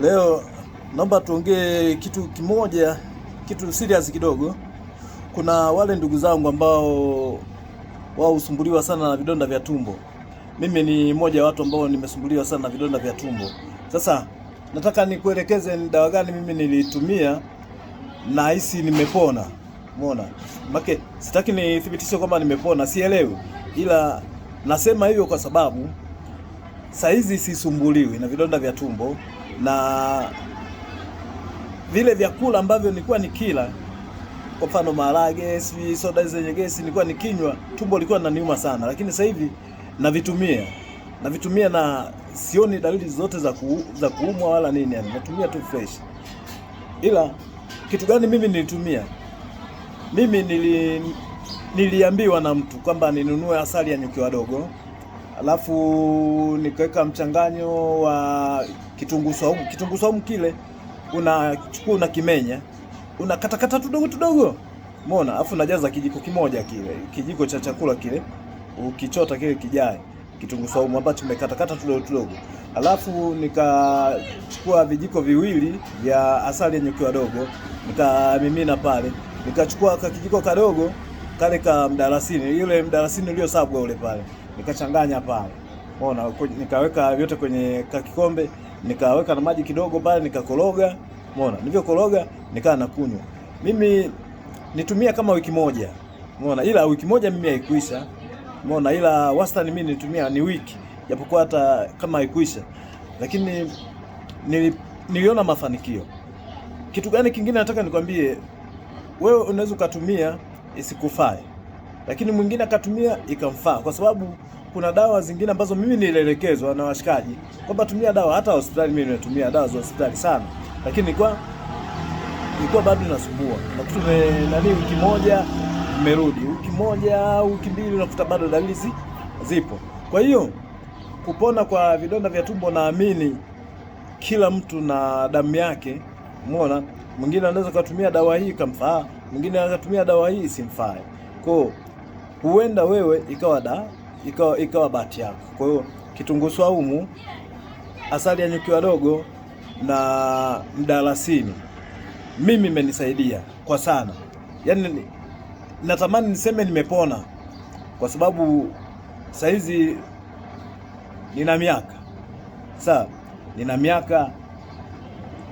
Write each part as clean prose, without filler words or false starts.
Leo naomba tuongee kitu kimoja, kitu serious kidogo. Kuna wale ndugu zangu ambao wao husumbuliwa sana na vidonda vya tumbo. Mimi ni mmoja wa watu ambao nimesumbuliwa sana na vidonda vya tumbo. Sasa nataka nikuelekeze ni dawa gani mimi nilitumia na hisi nimepona. Umeona? Make sitaki nithibitishe kwamba nimepona, sielewi. Ila nasema hivyo kwa sababu saa hizi sisumbuliwi na vidonda vya tumbo, na vile vyakula ambavyo nilikuwa nikila, kwa mfano maharage, soda zenye gesi, nilikuwa nikinywa tumbo lilikuwa linaniuma sana, lakini sasa hivi navitumia na sioni dalili zote za kuumwa wala nini, yani natumia tu fresh. Ila kitu gani mimi nilitumia? Mimi niliambiwa na mtu kwamba ninunue asali ya nyuki wadogo, alafu nikaweka mchanganyo wa kitunguu saumu. Kitunguu saumu kile unachukua, unakimenya, unakatakata tudogo, umeona, alafu unajaza kijiko kimoja, kile kijiko cha chakula kile, ukichota kile kijae kitunguu saumu ambacho umekatakata tudogo. Alafu nikachukua vijiko viwili vya asali ya nyuki wadogo, nikamimina pale. Nikachukua kijiko kadogo kale ka mdalasini, yule mdalasini uliosagwa ule pale, nikachanganya pale, umeona, nikaweka vyote kwenye kikombe, nikaweka na maji kidogo pale, nikakoroga, umeona. Nilivyokoroga nikaa na kunywa. Mimi nitumia kama wiki moja, umeona, ila wiki moja mimi haikuisha, umeona, ila wastani mimi nitumia ni wiki, japokuwa hata kama haikuisha, lakini niliona mafanikio. Kitu gani kingine nataka nikwambie? Wewe unaweza ukatumia isikufae, lakini mwingine akatumia ikamfaa, kwa sababu kuna dawa zingine ambazo mimi nilielekezwa na washikaji kwamba tumia dawa. Hata hospitali mimi nimetumia dawa za hospitali sana, lakini ilikuwa bado inasumbua. Nakuta wiki moja nimerudi, wiki moja au wiki mbili, unakuta bado dalili zipo. Kwa hiyo kupona kwa vidonda vya tumbo, naamini kila mtu na damu yake, umeona. Mwingine anaweza kutumia dawa hii kamfaa, mwingine akatumia dawa hii simfae. Kwa huenda wewe ikawa bahati yako. Kwa hiyo kitunguu saumu, asali ya nyuki wadogo na mdalasini mimi imenisaidia kwa sana. Yaani natamani niseme nimepona, kwa sababu saizi nina miaka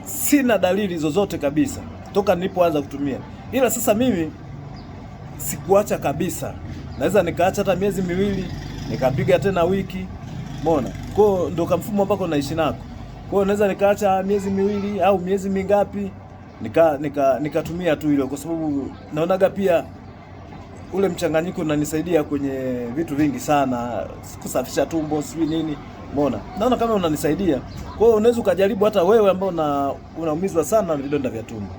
sina dalili zozote kabisa toka nilipoanza kutumia. Ila sasa mimi sikuacha kabisa, naweza nikaacha hata miezi miwili, nikapiga tena wiki, umeona. Kwa ndo kamfumo ambako naishi nako. Kwa hiyo naweza nikaacha miezi miwili au miezi mingapi, nikatumia tu hilo, kwa sababu naonaga pia ule mchanganyiko unanisaidia kwenye vitu vingi sana, kusafisha tumbo, sijui nini, umeona. Naona kama unanisaidia. Kwa hiyo unaweza ukajaribu hata wewe ambao unaumizwa sana na vidonda vya tumbo.